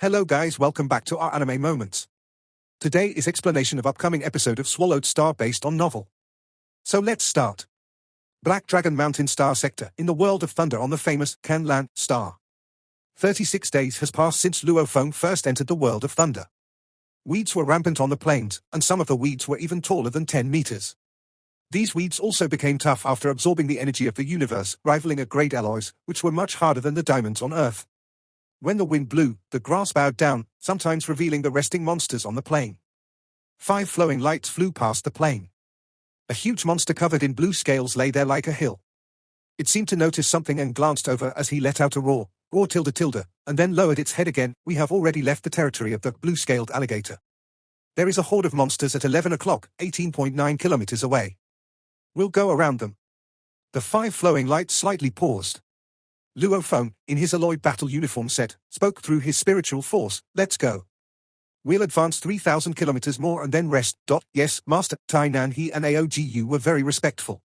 Hello guys, welcome back to our anime moments. Today is explanation of upcoming episode of Swallowed Star based on novel. So let's start. Black Dragon Mountain Star Sector in the world of thunder on the famous Kanlan Star. 36 days has passed since Luo Feng first entered the world of thunder. Weeds were rampant on the plains, and some of the weeds were even taller than 10 meters. These weeds also became tough after absorbing the energy of the universe, rivaling a great alloys, which were much harder than the diamonds on Earth. When the wind blew, the grass bowed down, sometimes revealing the resting monsters on the plain. 5 flowing lights flew past the plain. A huge monster covered in blue scales lay there like a hill. It seemed to notice something and glanced over as he let out a roar, and then lowered its head again. We have already left the territory of the blue-scaled alligator. There is a horde of monsters at 11 o'clock, 18.9 kilometers away. We'll go around them. The 5 flowing lights slightly paused. Luo Feng, in his alloyed battle uniform set, spoke through his spiritual force, "Let's go. We'll advance 3,000 kilometers more and then rest." Yes, Master. Tai Nan He and Aogu were very respectful.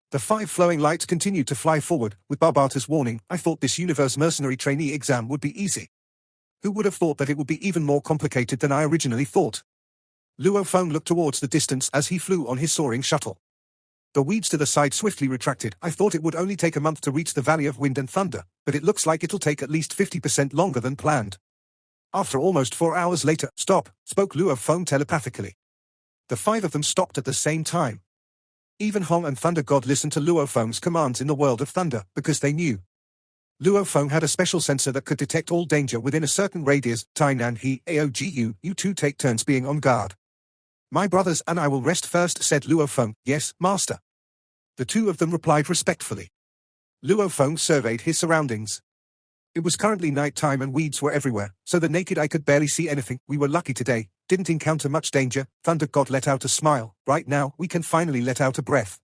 The 5 flowing lights continued to fly forward, with Barbata's warning, "I thought this universe mercenary trainee exam would be easy. Who would have thought that it would be even more complicated than I originally thought?" Luo Feng looked towards the distance as he flew on his soaring shuttle. The weeds to the side swiftly retracted. "I thought it would only take a month to reach the Valley of Wind and Thunder, but it looks like it'll take at least 50% longer than planned." After almost 4 hours later, "Stop," spoke Luo Feng telepathically. The 5 of them stopped at the same time. Even Hong and Thunder God listened to Luo Feng's commands in the world of thunder, because they knew. Luo Feng had a special sensor that could detect all danger within a certain radius. Tai Nan He, Aogu, you two take turns being on guard. "My brothers and I will rest first," said Luo Feng. "Yes, Master." The 2 of them replied respectfully. Luo Feng surveyed his surroundings. It was currently night time and weeds were everywhere, so the naked eye could barely see anything. "We were lucky today, didn't encounter much danger." Thunder God let out a smile. "Right now, we can finally let out a breath."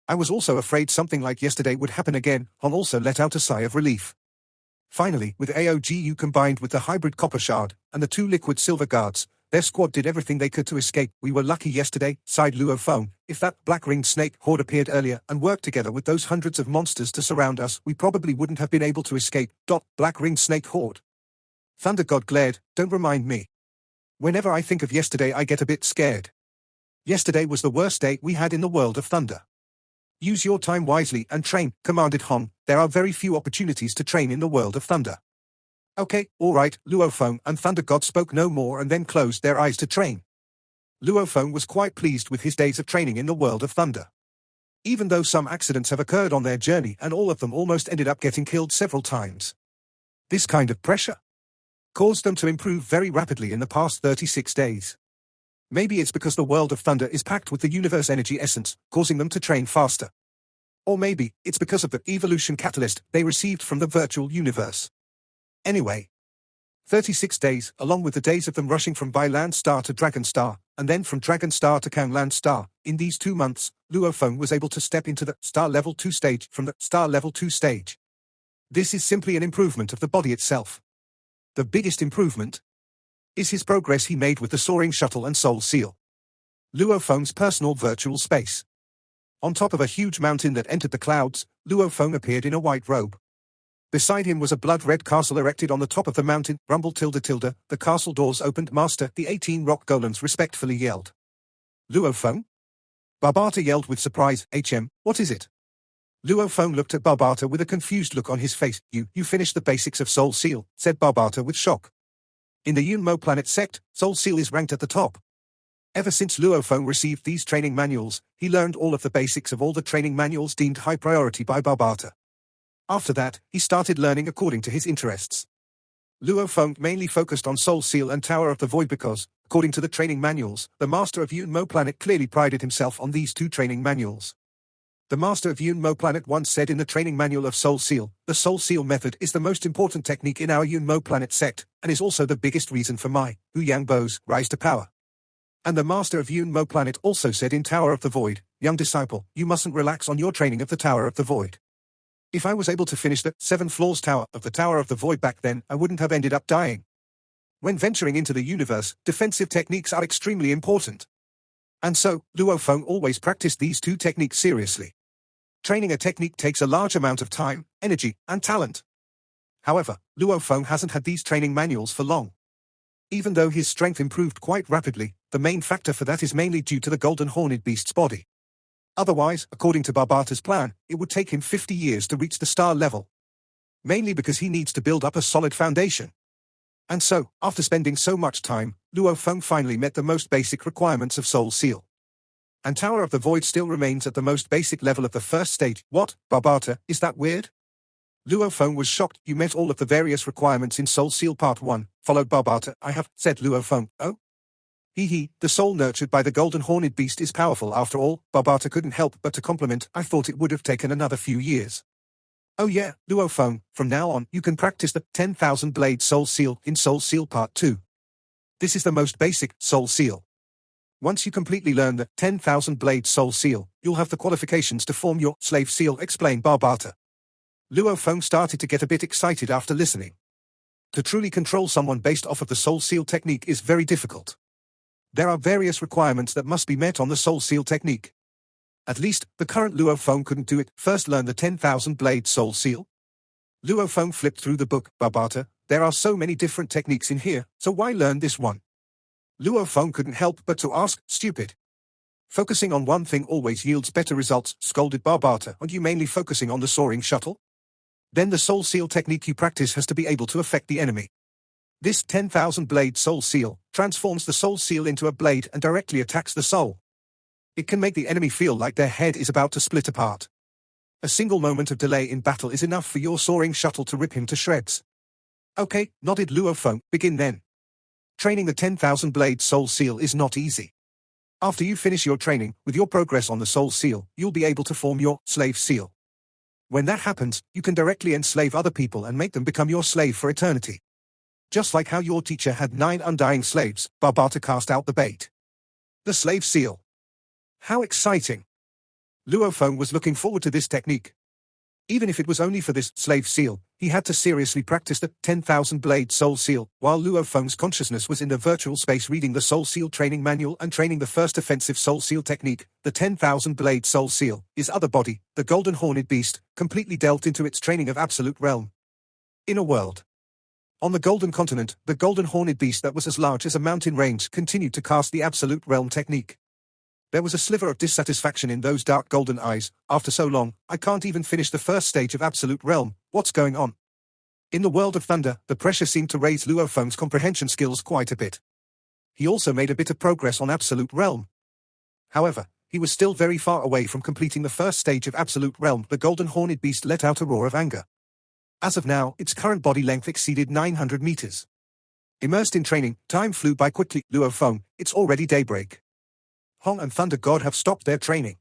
"I was also afraid something like yesterday would happen again." Hong also let out a sigh of relief. Finally, with Aogu combined with the hybrid copper shard, and the 2 liquid silver guards, their squad did everything they could to escape. "We were lucky yesterday," sighed Luo Feng. "If that black-ringed snake horde appeared earlier and worked together with those hundreds of monsters to surround us, we probably wouldn't have been able to escape." Black-ringed snake horde. Thunder God glared. "Don't remind me. Whenever I think of yesterday I get a bit scared. Yesterday was the worst day we had in the world of thunder." "Use your time wisely and train," commanded Hong. "There are very few opportunities to train in the world of thunder." "Okay, all right." Luo Feng and Thunder God spoke no more and then closed their eyes to train. Luo Feng was quite pleased with his days of training in the world of thunder. Even though some accidents have occurred on their journey and all of them almost ended up getting killed several times. This kind of pressure caused them to improve very rapidly in the past 36 days. Maybe it's because the world of thunder is packed with the universe energy essence, causing them to train faster. Or maybe it's because of the evolution catalyst they received from the virtual universe. Anyway, 36 days, along with the days of them rushing from Bailan Star to Dragon Star, and then from Dragon Star to Kanglan Star, in these 2 months, Luo Feng was able to step into the Star Level 2 stage from the Star Level 2 stage. This is simply an improvement of the body itself. The biggest improvement is his progress he made with the soaring shuttle and soul seal. Luo Feng's personal virtual space. On top of a huge mountain that entered the clouds, Luo Feng appeared in a white robe. Beside him was a blood-red castle erected on the top of the mountain. The castle doors opened. "Master," the 18 rock golems respectfully yelled. "Luo Feng?" Barbata yelled with surprise. What is it?" Luo Feng looked at Barbata with a confused look on his face. You finished the basics of Soul Seal," said Barbata with shock. In the Yunmo planet sect, Soul Seal is ranked at the top. Ever since Luo Feng received these training manuals, he learned all of the basics of all the training manuals deemed high priority by Barbata. After that, he started learning according to his interests. Luo Feng mainly focused on Soul Seal and Tower of the Void because, according to the training manuals, the Master of Yunmo Planet clearly prided himself on these 2 training manuals. The Master of Yunmo Planet once said in the training manual of Soul Seal, "The Soul Seal method is the most important technique in our Yunmo Planet sect, and is also the biggest reason for my, Hu Yang Bo's, rise to power." And the Master of Yunmo Planet also said in Tower of the Void, "Young disciple, you mustn't relax on your training of the Tower of the Void. If I was able to finish the 7 floors tower of the Tower of the Void back then, I wouldn't have ended up dying." When venturing into the universe, defensive techniques are extremely important. And so, Luo Feng always practiced these 2 techniques seriously. Training a technique takes a large amount of time, energy, and talent. However, Luo Feng hasn't had these training manuals for long. Even though his strength improved quite rapidly, the main factor for that is mainly due to the golden horned beast's body. Otherwise, according to Barbata's plan, it would take him 50 years to reach the star level. Mainly because he needs to build up a solid foundation. And so, after spending so much time, Luo Feng finally met the most basic requirements of Soul Seal. And Tower of the Void still remains at the most basic level of the first stage. What, Barbata, is that weird? Luo Feng was shocked. You met all of the various requirements in Soul Seal Part 1, followed Barbata. I have, said Luo Feng. Oh? The soul nurtured by the golden horned beast is powerful after all. Barbata couldn't help but to compliment. I thought it would have taken another few years. Oh yeah, Luo Feng, from now on, you can practice the 10,000 Blade Soul Seal in Soul Seal Part 2. This is the most basic Soul Seal. Once you completely learn the 10,000 Blade Soul Seal, you'll have the qualifications to form your Slave Seal, explained Barbata. Luo Feng started to get a bit excited after listening. To truly control someone based off of the Soul Seal technique is very difficult. There are various requirements that must be met on the Soul Seal technique. At least, the current Luo Feng couldn't do it. First learn the 10,000 Blade Soul Seal. Luo Feng flipped through the book. Barbata, there are so many different techniques in here, so why learn this one? Luo Feng couldn't help but to ask, stupid. Focusing on one thing always yields better results, scolded Barbata. Aren't you mainly focusing on the soaring shuttle? Then the Soul Seal technique you practice has to be able to affect the enemy. This 10,000 Blade Soul Seal transforms the Soul Seal into a blade and directly attacks the soul. It can make the enemy feel like their head is about to split apart. A single moment of delay in battle is enough for your soaring shuttle to rip him to shreds. Okay, nodded Luo Feng, begin then. Training the 10,000 Blade Soul Seal is not easy. After you finish your training, with your progress on the Soul Seal, you'll be able to form your Slave Seal. When that happens, you can directly enslave other people and make them become your slave for eternity. Just like how your teacher had 9 undying slaves, Barbata cast out the bait. The Slave Seal. How exciting! Luo Feng was looking forward to this technique. Even if it was only for this Slave Seal, he had to seriously practice the 10,000 Blade Soul Seal, while Luo Feng's consciousness was in the virtual space reading the Soul Seal training manual and training the first offensive Soul Seal technique. The 10,000 Blade Soul Seal, his other body, the golden horned beast, completely delved into its training of Absolute Realm. In a world. On the Golden Continent, the golden horned beast that was as large as a mountain range continued to cast the Absolute Realm technique. There was a sliver of dissatisfaction in those dark golden eyes. After so long, I can't even finish the first stage of Absolute Realm. What's going on? In the world of thunder, the pressure seemed to raise Luo Feng's comprehension skills quite a bit. He also made a bit of progress on Absolute Realm. However, he was still very far away from completing the first stage of Absolute Realm. The golden horned beast let out a roar of anger. As of now, its current body length exceeded 900 meters. Immersed in training, time flew by quickly. Luo Feng, it's already daybreak. Hong and Thunder God have stopped their training.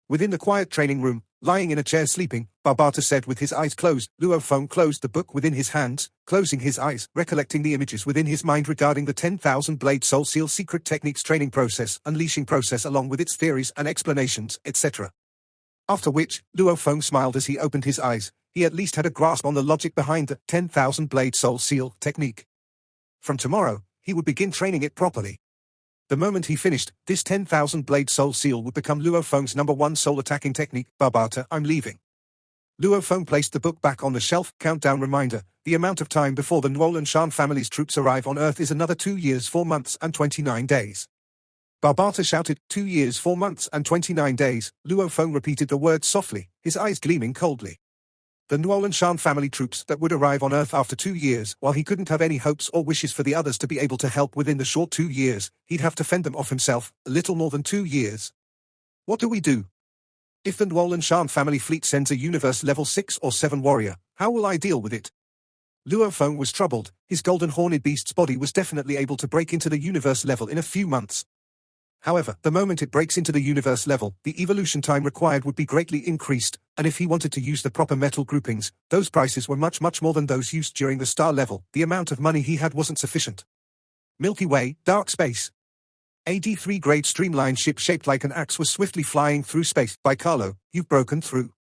Within the quiet training room, lying in a chair sleeping, Barbata said with his eyes closed. Luo Feng closed the book within his hands, closing his eyes, recollecting the images within his mind regarding the 10,000 Blade Soul Seal secret techniques training process, unleashing process along with its theories and explanations, etc. After which, Luo Feng smiled as he opened his eyes. He at least had a grasp on the logic behind the 10,000 Blade Soul Seal technique. From tomorrow, he would begin training it properly. The moment he finished, this 10,000 Blade Soul Seal would become Luo Feng's #1 soul attacking technique. Barbata, I'm leaving. Luo Feng placed the book back on the shelf. Countdown reminder, the amount of time before the Nuol and Shan family's troops arrive on Earth is another 2 years 4 months and 29 days. Barbata shouted, 2 years 4 months and 29 days. Luo Feng repeated the words softly, his eyes gleaming coldly. The Nuol and Shan family troops that would arrive on Earth after 2 years. While he couldn't have any hopes or wishes for the others to be able to help within the short 2 years, he'd have to fend them off himself, a little more than 2 years. What do we do? If the Nuol and Shan family fleet sends a universe level 6 or 7 warrior, how will I deal with it? Luo Feng was troubled. His golden horned beast's body was definitely able to break into the universe level in a few months. However, the moment it breaks into the universe level, the evolution time required would be greatly increased, and if he wanted to use the proper metal groupings, those prices were much more than those used during the star level. The amount of money he had wasn't sufficient. Milky Way, dark space. A D3 grade streamlined ship shaped like an axe was swiftly flying through space. By Carlo, you've broken through.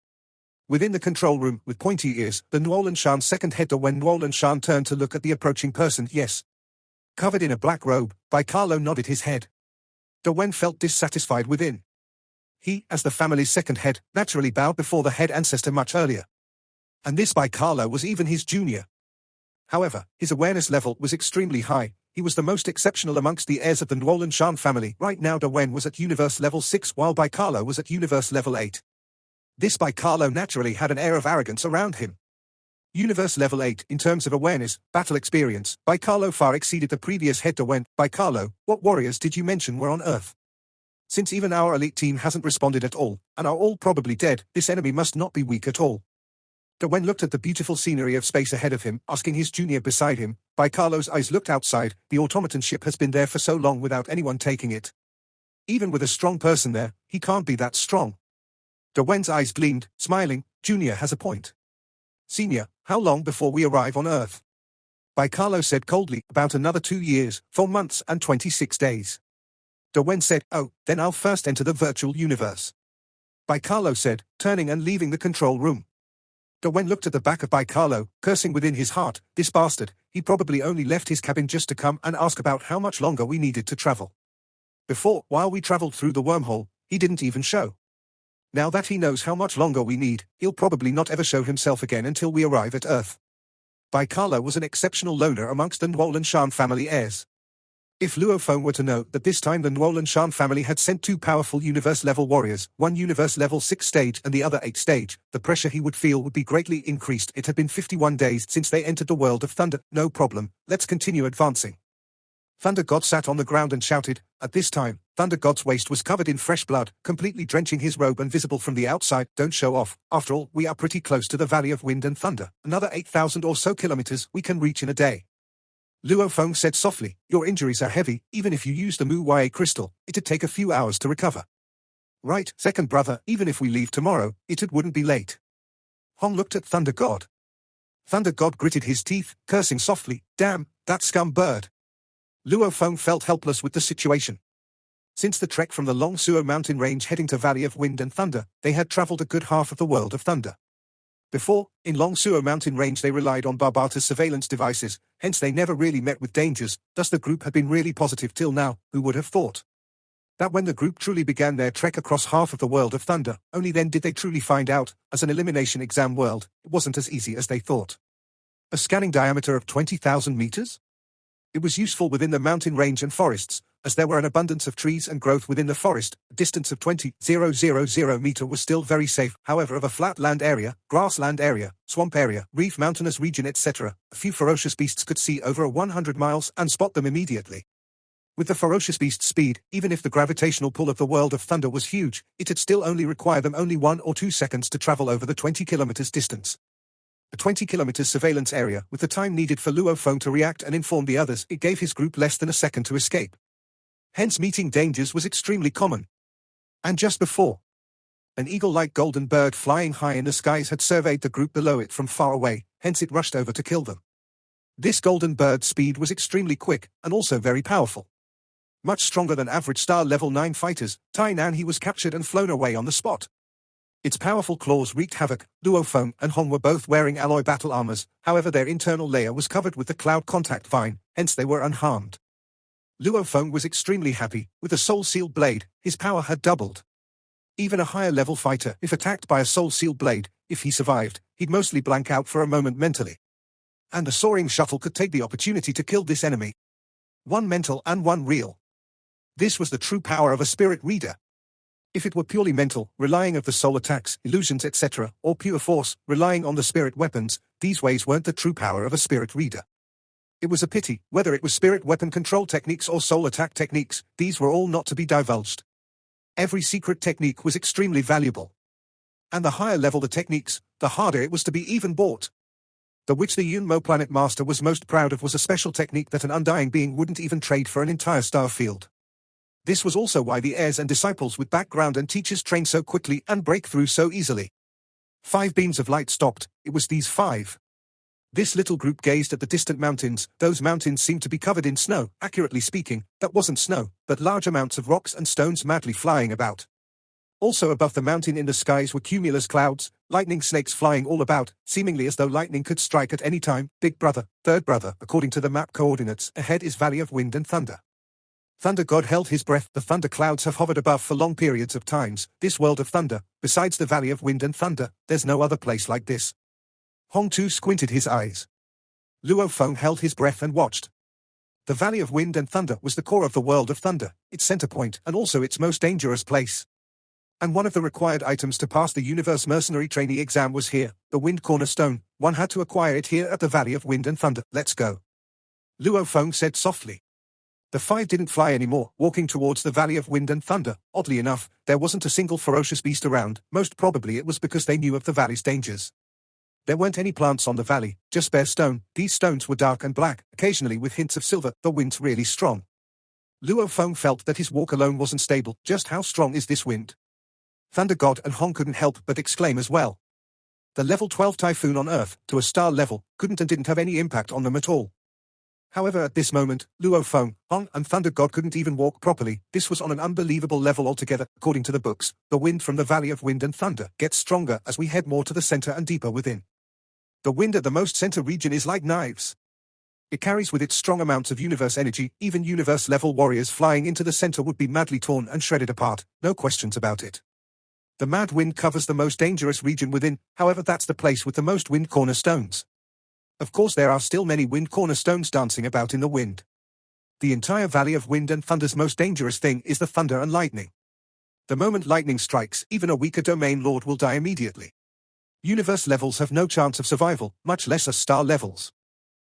Within the control room, with pointy ears, the Nuol and Shan second head. When Nuol and Shan turned to look at the approaching person, yes. Covered in a black robe, By Carlo nodded his head. Wen felt dissatisfied within. He, as the family's second head, naturally bowed before the head ancestor much earlier. And this by Carlo was even his junior. However, his awareness level was extremely high. He was the most exceptional amongst the heirs of the Nguyen Shan family. Right now Dewen was at universe level 6 while by Carlo was at universe level 8. This by Carlo naturally had an air of arrogance around him. Universe level 8 in terms of awareness, battle experience, by Carlo far exceeded the previous head Dewen. By Carlo, what warriors did you mention were on Earth? Since even our elite team hasn't responded at all, and are all probably dead, this enemy must not be weak at all. Dewen looked at the beautiful scenery of space ahead of him, asking his junior beside him. By Carlo's eyes looked outside. The automaton ship has been there for so long without anyone taking it. Even with a strong person there, he can't be that strong. Dewen's eyes gleamed, smiling. Junior has a point. Senior, how long before we arrive on Earth? By Carlo said coldly, about another 2 years, 4 months and 26 days. Dewen said, oh, then I'll first enter the virtual universe. By Carlo said, turning and leaving the control room. Dewen looked at the back of by Carlo, cursing within his heart, this bastard, he probably only left his cabin just to come and ask about how much longer we needed to travel. Before, while we traveled through the wormhole, he didn't even show. Now that he knows how much longer we need, he'll probably not ever show himself again until we arrive at Earth. By Carlo was an exceptional loner amongst the Nguyen Shan family heirs. If Luo Feng were to know that this time the Nguyen Shan family had sent 2 powerful universe-level warriors, one universe-level 6 stage and the other 8 stage, the pressure he would feel would be greatly increased. It had been 51 days since they entered the world of Thunder. No problem, let's continue advancing. Thunder God sat on the ground and shouted. At this time, Thunder God's waist was covered in fresh blood, completely drenching his robe and visible from the outside. Don't show off. After all, we are pretty close to the Valley of Wind and Thunder. Another 8,000 or so kilometers we can reach in a day. Luo Feng said softly, your injuries are heavy. Even if you use the Mu Ya crystal, it'd take a few hours to recover. Right, second brother, even if we leave tomorrow, it wouldn't be late. Hong looked at Thunder God. Thunder God gritted his teeth, cursing softly, damn, that scum bird. Luo Feng felt helpless with the situation. Since the trek from the Long Suo mountain range heading to Valley of Wind and Thunder, they had traveled a good half of the world of Thunder. Before, in Long Suo mountain range they relied on Barbata's surveillance devices, hence they never really met with dangers, thus the group had been really positive till now. Who would have thought that when the group truly began their trek across half of the world of Thunder, only then did they truly find out, as an elimination exam world, it wasn't as easy as they thought. A scanning diameter of 20,000 meters? It was useful within the mountain range and forests, as there were an abundance of trees and growth within the forest. A distance of 20,000 meter was still very safe. However, of a flat land area, grassland area, swamp area, reef mountainous region etc., a few ferocious beasts could see over 100 miles and spot them immediately. With the ferocious beast's speed, even if the gravitational pull of the world of Thunder was huge, it'd still only require them only 1 or 2 seconds to travel over the 20 kilometers distance. A 20 kilometers surveillance area, with the time needed for Luo Feng to react and inform the others, it gave his group less than a second to escape. Hence meeting dangers was extremely common. And just before, an eagle-like golden bird flying high in the skies had surveyed the group below it from far away, hence it rushed over to kill them. This golden bird's speed was extremely quick, and also very powerful. Much stronger than average star level 9 fighters, Tainan he was captured and flown away on the spot. Its powerful claws wreaked havoc. Luo Feng and Hong were both wearing alloy battle armors, however their internal layer was covered with the cloud contact vine, hence they were unharmed. Luo Feng was extremely happy. With a soul-sealed blade, his power had doubled. Even a higher-level fighter, if attacked by a soul-sealed blade, if he survived, he'd mostly blank out for a moment mentally. And the soaring shuttle could take the opportunity to kill this enemy. One mental and one real. This was the true power of a spirit reader. If it were purely mental, relying on the soul attacks, illusions etc., or pure force, relying on the spirit weapons, these ways weren't the true power of a spirit reader. It was a pity, whether it was spirit weapon control techniques or soul attack techniques, these were all not to be divulged. Every secret technique was extremely valuable. And the higher level the techniques, the harder it was to be even bought. The which the Yunmo Planet Master was most proud of was a special technique that an undying being wouldn't even trade for an entire star field. This was also why the heirs and disciples with background and teachers train so quickly and break through so easily. 5 beams of light stopped. It was these 5. This little group gazed at the distant mountains. Those mountains seemed to be covered in snow. Accurately speaking, that wasn't snow, but large amounts of rocks and stones madly flying about. Also above the mountain in the skies were cumulus clouds, lightning snakes flying all about, seemingly as though lightning could strike at any time. Big brother, third brother, according to the map coordinates, ahead is Valley of Wind and Thunder. Thunder God held his breath. The thunder clouds have hovered above for long periods of times. This world of Thunder, besides the Valley of Wind and Thunder, there's no other place like this. Hong too squinted his eyes. Luo Feng held his breath and watched. The Valley of Wind and Thunder was the core of the world of thunder, its center point and also its most dangerous place. And one of the required items to pass the Universe Mercenary Trainee exam was here, the Wind Cornerstone. One had to acquire it here at the Valley of Wind and Thunder. Let's go. Luo Feng said softly. The five didn't fly anymore, walking towards the Valley of Wind and Thunder. Oddly enough, there wasn't a single ferocious beast around. Most probably it was because they knew of the valley's dangers. There weren't any plants on the valley, just bare stone. These stones were dark and black, occasionally with hints of silver. The wind's really strong. Luo Feng felt that his walk alone wasn't stable. Just how strong is this wind? Thunder God and Hong couldn't help but exclaim as well. The level 12 typhoon on Earth, to a star level, couldn't and didn't have any impact on them at all. However, at this moment, Luo Feng, Hong and Thunder God couldn't even walk properly. This was on an unbelievable level altogether. According to the books, the wind from the Valley of Wind and Thunder gets stronger as we head more to the center and deeper within. The wind at the most center region is like knives. It carries with it strong amounts of universe energy. Even universe-level warriors flying into the center would be madly torn and shredded apart, no questions about it. The mad wind covers the most dangerous region within, however that's the place with the most wind cornerstones. Of course there are still many wind cornerstones dancing about in the wind. The entire Valley of Wind and Thunder's most dangerous thing is the thunder and lightning. The moment lightning strikes, even a weaker domain lord will die immediately. Universe levels have no chance of survival, much less a star levels.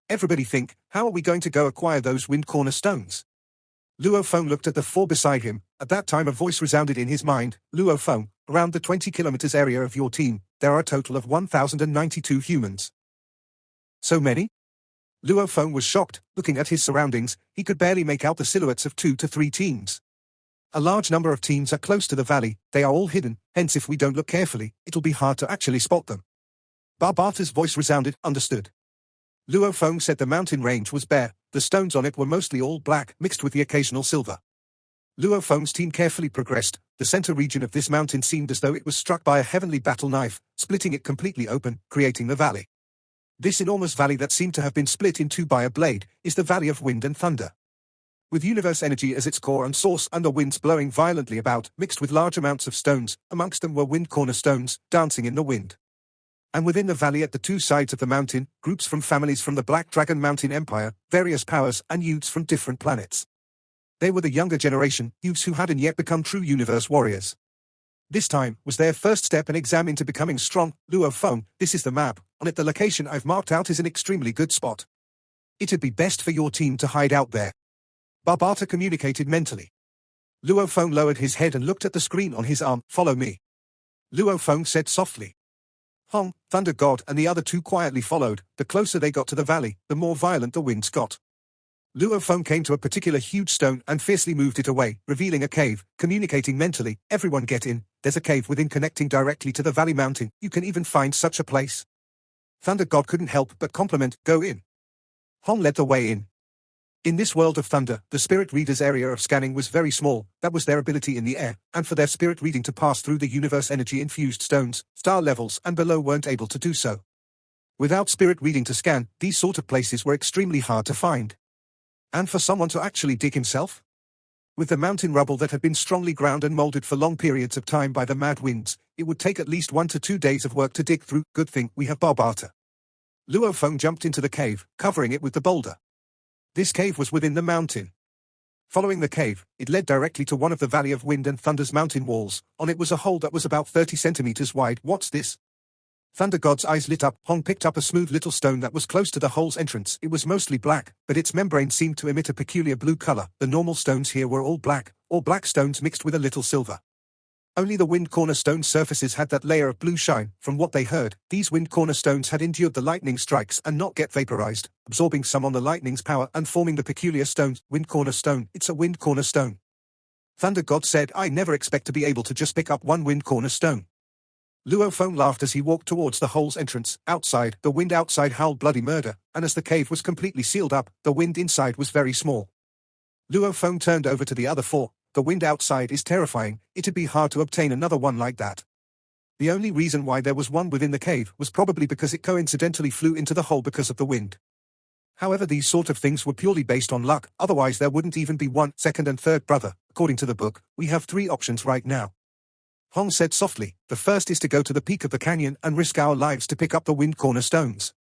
Everybody think, how are we going to go acquire those wind cornerstones? Luo Feng looked at the four beside him. At that time a voice resounded in his mind. Luo Feng, around the 20 kilometers area of your team, there are a total of 1,092 humans. So many? Luo Feng was shocked. Looking at his surroundings, he could barely make out the silhouettes of 2 to 3 teams. A large number of teams are close to the valley. They are all hidden, hence if we don't look carefully, it'll be hard to actually spot them. Barbata's voice resounded. Understood. Luo Feng said the mountain range was bare. The stones on it were mostly all black, mixed with the occasional silver. Luo Feng's team carefully progressed. The center region of this mountain seemed as though it was struck by a heavenly battle knife, splitting it completely open, creating the valley. This enormous valley that seemed to have been split in two by a blade is the Valley of Wind and Thunder. With universe energy as its core and source and the winds blowing violently about, mixed with large amounts of stones, amongst them were wind cornerstones, dancing in the wind. And within the valley at the two sides of the mountain, groups from families from the Black Dragon Mountain Empire, various powers and youths from different planets. They were the younger generation, youths who hadn't yet become true universe warriors. This time was their first step and exam into becoming strong. Luo Feng, this is the map. On it the location I've marked out is an extremely good spot. It'd be best for your team to hide out there. Barbata communicated mentally. Luo Feng lowered his head and looked at the screen on his arm. Follow me. Luo Feng said softly. Hong, Thunder God and the other two quietly followed. The closer they got to the valley, the more violent the winds got. Luo Feng came to a particular huge stone and fiercely moved it away, revealing a cave, communicating mentally. Everyone get in. There's a cave within connecting directly to the valley mountain. You can even find such a place. Thunder God couldn't help but compliment. Go in. Hong led the way in. In this world of thunder, the spirit reader's area of scanning was very small. That was their ability in the air, and for their spirit reading to pass through the universe energy-infused stones, star levels and below weren't able to do so. Without spirit reading to scan, these sort of places were extremely hard to find. And for someone to actually dig himself? With the mountain rubble that had been strongly ground and molded for long periods of time by the mad winds, it would take at least 1 to 2 days of work to dig through. Good thing we have Barbata. Luo Feng jumped into the cave, covering it with the boulder. This cave was within the mountain. Following the cave, it led directly to one of the Valley of Wind and Thunder's mountain walls. On it was a hole that was about 30 centimeters wide. What's this? Thunder God's eyes lit up. Hong picked up a smooth little stone that was close to the hole's entrance. It was mostly black, but its membrane seemed to emit a peculiar blue color. The normal stones here were all black stones mixed with a little silver. Only the wind cornerstone surfaces had that layer of blue shine. From what they heard, these wind cornerstones had endured the lightning strikes and not get vaporized, absorbing some on the lightning's power and forming the peculiar stones. Wind cornerstone, it's a wind cornerstone. Thunder God said, I never expect to be able to just pick up one wind cornerstone. Luo Feng laughed as he walked towards the hole's entrance. Outside, the wind outside howled bloody murder, and as the cave was completely sealed up, the wind inside was very small. Luo Feng turned over to the other four. The wind outside is terrifying. It'd be hard to obtain another one like that. The only reason why there was one within the cave was probably because it coincidentally flew into the hole because of the wind. However, these sort of things were purely based on luck, otherwise there wouldn't even be one, second and third brother. According to the book, we have 3 options right now. Hong said softly. The first is to go to the peak of the canyon and risk our lives to pick up the wind corner stones.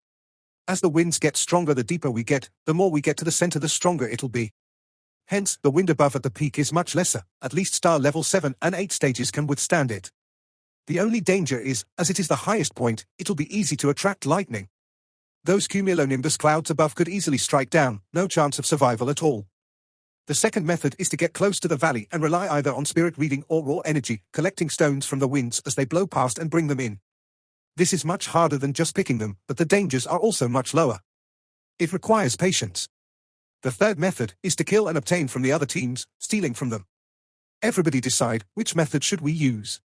As the winds get stronger, the deeper we get, the more we get to the center, the stronger it'll be. Hence, the wind above at the peak is much lesser. At least star level 7 and 8 stages can withstand it. The only danger is, as it is the highest point, it'll be easy to attract lightning. Those cumulonimbus clouds above could easily strike down, no chance of survival at all. The second method is to get close to the valley and rely either on spirit reading or raw energy, collecting stones from the winds as they blow past and bring them in. This is much harder than just picking them, but the dangers are also much lower. It requires patience. The third method is to kill and obtain from the other teams, stealing from them. Everybody decide, which method should we use?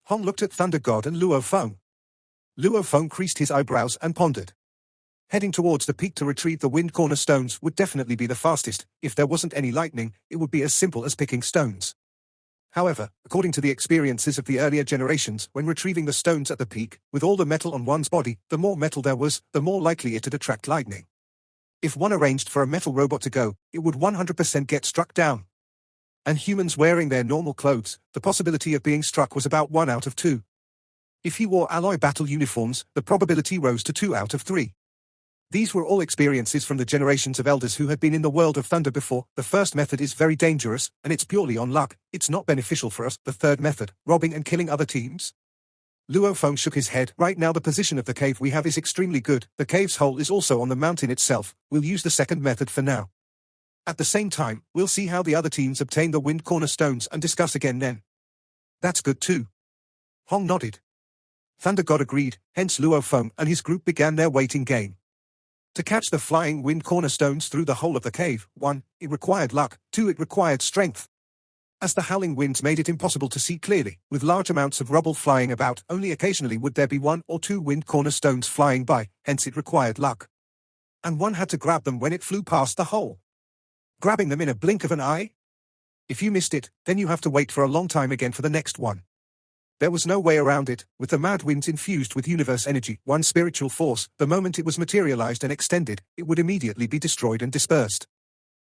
Hong looked at Thunder God and Luo Feng. Luo Feng creased his eyebrows and pondered. Heading towards the peak to retrieve the wind corner stones would definitely be the fastest. If there wasn't any lightning, it would be as simple as picking stones. However, according to the experiences of the earlier generations, when retrieving the stones at the peak, with all the metal on one's body, the more metal there was, the more likely it'd attract lightning. If one arranged for a metal robot to go, it would 100% get struck down. And humans wearing their normal clothes, the possibility of being struck was about 1 out of 2. If he wore alloy battle uniforms, the probability rose to 2 out of 3. These were all experiences from the generations of elders who had been in the world of thunder before. The first method is very dangerous, and it's purely on luck. It's not beneficial for us. The third method, robbing and killing other teams. Luo Feng shook his head. Right now the position of the cave we have is extremely good. The cave's hole is also on the mountain itself. We'll use the second method for now. At the same time, we'll see how the other teams obtain the wind corner stones and discuss again then. That's good too. Hong nodded. Thunder God agreed, hence Luo Feng and his group began their waiting game. To catch the flying wind cornerstones through the hole of the cave, 1, it required luck, 2, it required strength. As the howling winds made it impossible to see clearly, with large amounts of rubble flying about, only occasionally would there be 1 or 2 wind cornerstones flying by, hence it required luck. And one had to grab them when it flew past the hole. Grabbing them in a blink of an eye? If you missed it, then you have to wait for a long time again for the next one. There was no way around it, with the mad winds infused with universe energy, one spiritual force. The moment it was materialized and extended, it would immediately be destroyed and dispersed.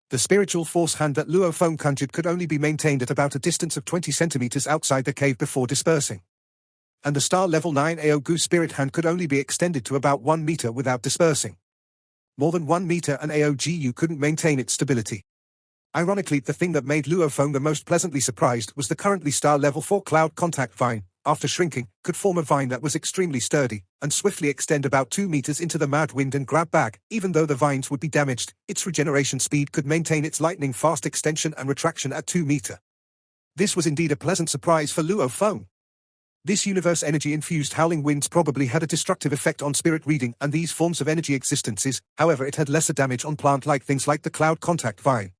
The spiritual force hand that Luo Feng conjured could only be maintained at about a distance of 20 centimeters outside the cave before dispersing. And the star level 9 Aogu spirit hand could only be extended to about 1 meter without dispersing. More than 1 meter and AOGU couldn't maintain its stability. Ironically, the thing that made Luo Feng the most pleasantly surprised was the currently star level 4 cloud contact vine. After shrinking, could form a vine that was extremely sturdy, and swiftly extend about 2 meters into the mad wind and grab back. Even though the vines would be damaged, its regeneration speed could maintain its lightning-fast extension and retraction at 2 meter. This was indeed a pleasant surprise for Luo Feng. This universe energy-infused howling winds probably had a destructive effect on spirit reading and these forms of energy existences, however it had lesser damage on plant-like things like the cloud contact vine.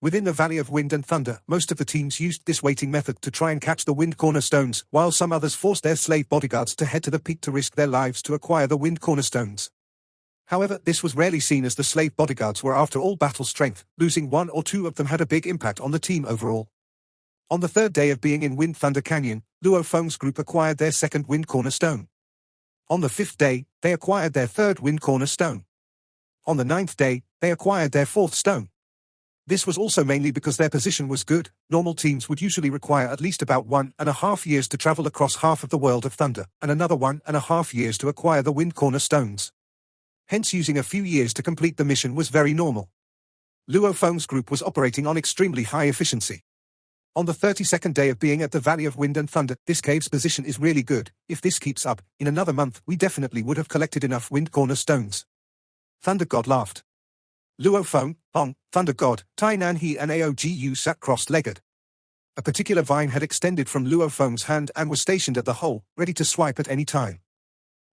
Within the Valley of Wind and Thunder, most of the teams used this waiting method to try and catch the wind cornerstones, while some others forced their slave bodyguards to head to the peak to risk their lives to acquire the wind cornerstones. However, this was rarely seen as the slave bodyguards were after all battle strength. Losing 1 or 2 of them had a big impact on the team overall. On the 3rd day of being in Wind Thunder Canyon, Luo Feng's group acquired their 2nd wind cornerstone. On the 5th day, they acquired their 3rd wind cornerstone. On the 9th day, they acquired their 4th stone. This was also mainly because their position was good. Normal teams would usually require at least about 1.5 years to travel across half of the world of thunder, and another 1.5 years to acquire the wind cornerstones. Hence using a few years to complete the mission was very normal. Luo Feng's group was operating on extremely high efficiency. On the 32nd day of being at the Valley of Wind and Thunder, this cave's position is really good. If this keeps up, in another month we definitely would have collected enough wind cornerstones. Thunder God laughed. Luo Feng, Hong, Thunder God, Tai Nan He and Aogu sat cross-legged. A particular vine had extended from Luo Feng's hand and was stationed at the hole, ready to swipe at any time.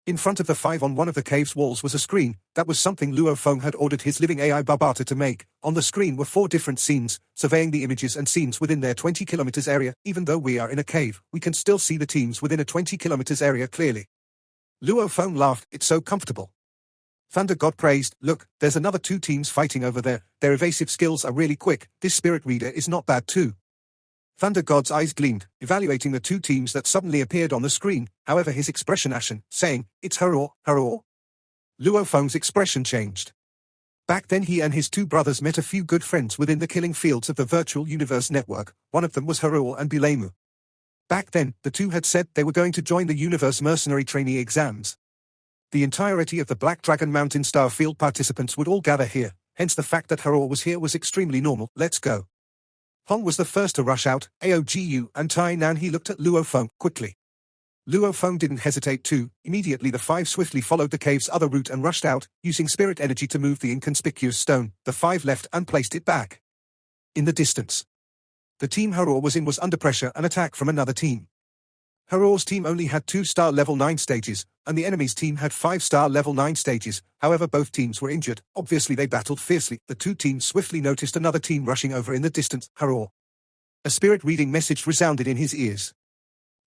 In front of the 5 on one of the cave's walls was a screen. That was something Luo Feng had ordered his living AI Babata to make. On the screen were 4 different scenes, surveying the images and scenes within their 20 kilometers area. Even though we are in a cave, we can still see the teams within a 20 kilometers area clearly. Luo Feng laughed. It's so comfortable. Thunder God praised, look, there's another 2 teams fighting over there. Their evasive skills are really quick. This spirit reader is not bad too. Thunder God's eyes gleamed, evaluating the 2 teams that suddenly appeared on the screen. However, his expression ashen, saying, it's hurrah, hurrah. Luo Feng's expression changed. Back then he and his 2 brothers met a few good friends within the killing fields of the virtual universe network. One of them was Hurrah and Bilemu. Back then, the two had said they were going to join the Universe Mercenary Trainee exams. The entirety of the Black Dragon Mountain Star Field participants would all gather here, hence the fact that Haror was here was extremely normal. Let's go. Hong was the first to rush out, Aogu and Tai Nan. He looked at Luo Feng quickly. Luo Feng didn't hesitate too. Immediately the five swiftly followed the cave's other route and rushed out, using spirit energy to move the inconspicuous stone. The five left and placed it back. In the distance, the team Haror was in was under pressure and attack from another team. Haror's team only had 2-star level 9 stages, and the enemy's team had 5-star level 9 stages. However, both teams were injured. Obviously they battled fiercely. The two teams swiftly noticed another team rushing over in the distance. Haror. A spirit reading message resounded in his ears.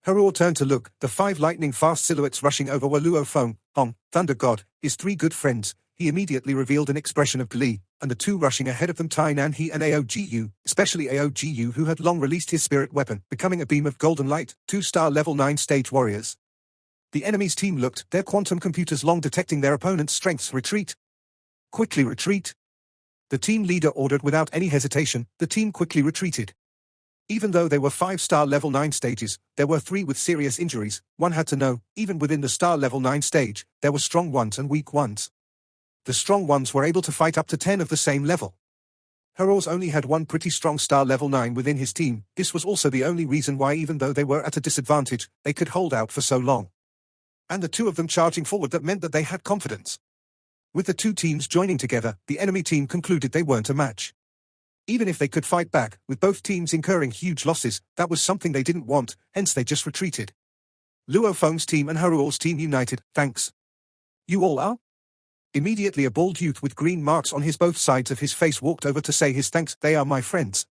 Haror turned to look. The 5 lightning-fast silhouettes rushing over were Luo Feng, Hong, Thunder God, his 3 good friends. He immediately revealed an expression of glee, and the 2 rushing ahead of them, Tai Nan He and Aogu, especially Aogu, who had long released his spirit weapon, becoming a beam of golden light. 2-star level 9 stage warriors. The enemy's team looked, their quantum computers long detecting their opponent's strengths. Retreat. Quickly retreat. The team leader ordered without any hesitation. The team quickly retreated. Even though they were 5-star level 9 stages, there were 3 with serious injuries. One had to know, even within the star level 9 stage, there were strong ones and weak ones. The strong ones were able to fight up to 10 of the same level. Haror's only had 1 pretty strong star level 9 within his team. This was also the only reason why, even though they were at a disadvantage, they could hold out for so long. And the 2 of them charging forward, that meant that they had confidence. With the 2 teams joining together, the enemy team concluded they weren't a match. Even if they could fight back, with both teams incurring huge losses, that was something they didn't want, hence they just retreated. Luo Feng's team and Haror's team united. Thanks. You all are? Immediately a bald youth with green marks on both sides of his face walked over to say his thanks. They are my friends.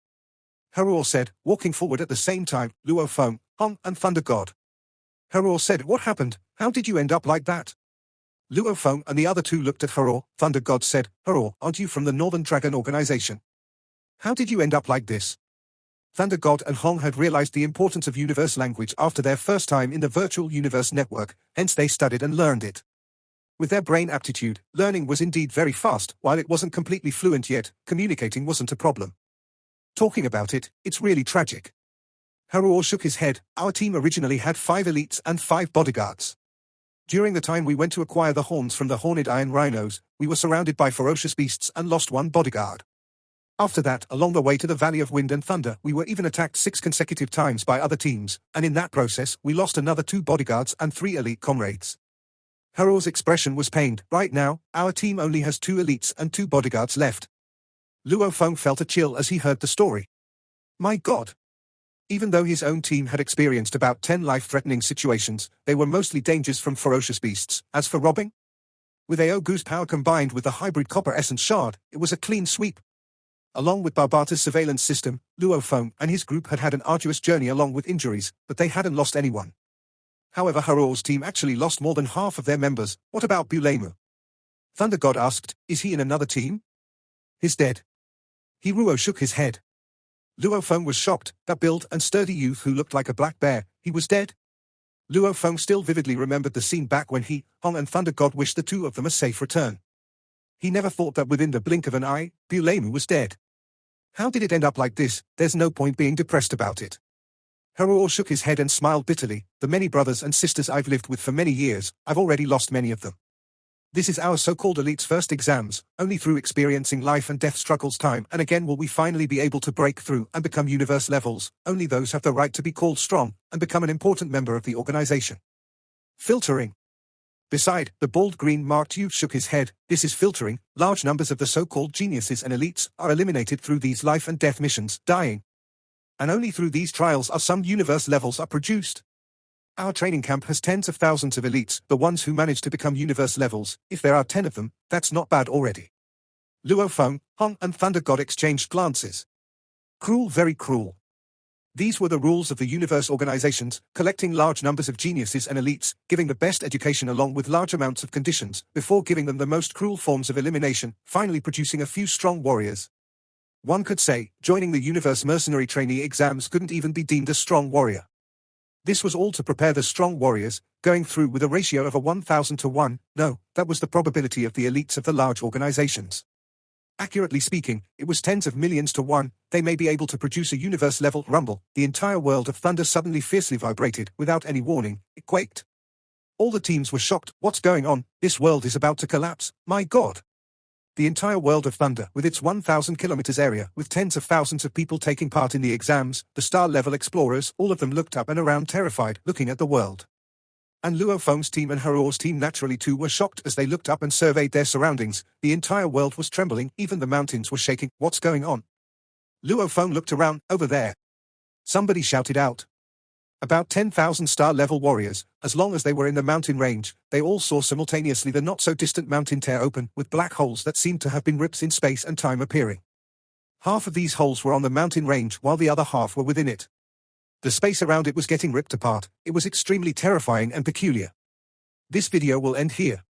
Haror said, walking forward at the same time. Luo Feng, Hong and Thunder God. Haror said, what happened? How did you end up like that? Luo Feng and the other 2 looked at Haror. Thunder God said, Haror, aren't you from the Northern Dragon Organization? How did you end up like this? Thunder God and Hong had realized the importance of universe language after their first time in the virtual universe network, hence they studied and learned it. With their brain aptitude, learning was indeed very fast. While it wasn't completely fluent yet, communicating wasn't a problem. Talking about it, it's really tragic. Haror shook his head. Our team originally had 5 elites and 5 bodyguards. During the time we went to acquire the horns from the horned iron rhinos, we were surrounded by ferocious beasts and lost 1 bodyguard. After that, along the way to the Valley of Wind and Thunder, we were even attacked 6 consecutive times by other teams, and in that process, we lost another 2 bodyguards and 3 elite comrades. Haror's expression was pained. Right now, our team only has 2 elites and 2 bodyguards left. Luo Feng felt a chill as he heard the story. My God! Even though his own team had experienced about 10 life-threatening situations, they were mostly dangers from ferocious beasts. As for robbing? With Aogu's power combined with the hybrid copper essence shard, it was a clean sweep. Along with Barbata's surveillance system, Luo Feng and his group had an arduous journey along with injuries, but they hadn't lost anyone. However, Haror's team actually lost more than half of their members. What about Bulemu? Thunder God asked, is he in another team? He's dead. Hiruo shook his head. Luo Feng was shocked. That built and sturdy youth who looked like a black bear, he was dead? Luo Feng still vividly remembered the scene back when he, Hong and Thunder God wished the 2 of them a safe return. He never thought that within the blink of an eye, Bulemu was dead. How did it end up like this? There's no point being depressed about it. Haror shook his head and smiled bitterly. The many brothers and sisters I've lived with for many years, I've already lost many of them. This is our so-called elite's first exams. Only through experiencing life and death struggles time and again will we finally be able to break through and become universe levels. Only those have the right to be called strong and become an important member of the organization. Filtering. Beside, the bald green-marked youth shook his head. This is filtering. Large numbers of the so-called geniuses and elites are eliminated through these life and death missions, dying. And only through these trials are some universe levels are produced. Our training camp has tens of thousands of elites, the ones who manage to become universe levels. If there are 10 of them, that's not bad already. Luo Feng, Hong and Thunder God exchanged glances. Cruel, very cruel. These were the rules of the universe organizations, collecting large numbers of geniuses and elites, giving the best education along with large amounts of conditions, before giving them the most cruel forms of elimination, finally producing a few strong warriors. One could say, joining the universe mercenary trainee exams couldn't even be deemed a strong warrior. This was all to prepare the strong warriors, going through with a ratio of a 1,000 to 1. No, that was the probability of the elites of the large organizations. Accurately speaking, it was tens of millions to one. They may be able to produce a universe-level rumble. The entire world of thunder suddenly fiercely vibrated. Without any warning, it quaked. All the teams were shocked. What's going on? This world is about to collapse. My God! The entire world of thunder, with its 1,000 kilometers area, with tens of thousands of people taking part in the exams, the star-level explorers, all of them looked up and around terrified, looking at the world. And Luo Feng's team and Heruo's team naturally too were shocked as they looked up and surveyed their surroundings. The entire world was trembling, even the mountains were shaking. What's going on? Luo Feng looked around. Over there. Somebody shouted out. About 10,000 star-level warriors. As long as they were in the mountain range, they all saw simultaneously the not-so-distant mountain tear open, with black holes that seemed to have been rips in space and time appearing. Half of these holes were on the mountain range, while the other half were within it. The space around it was getting ripped apart. It was extremely terrifying and peculiar. This video will end here.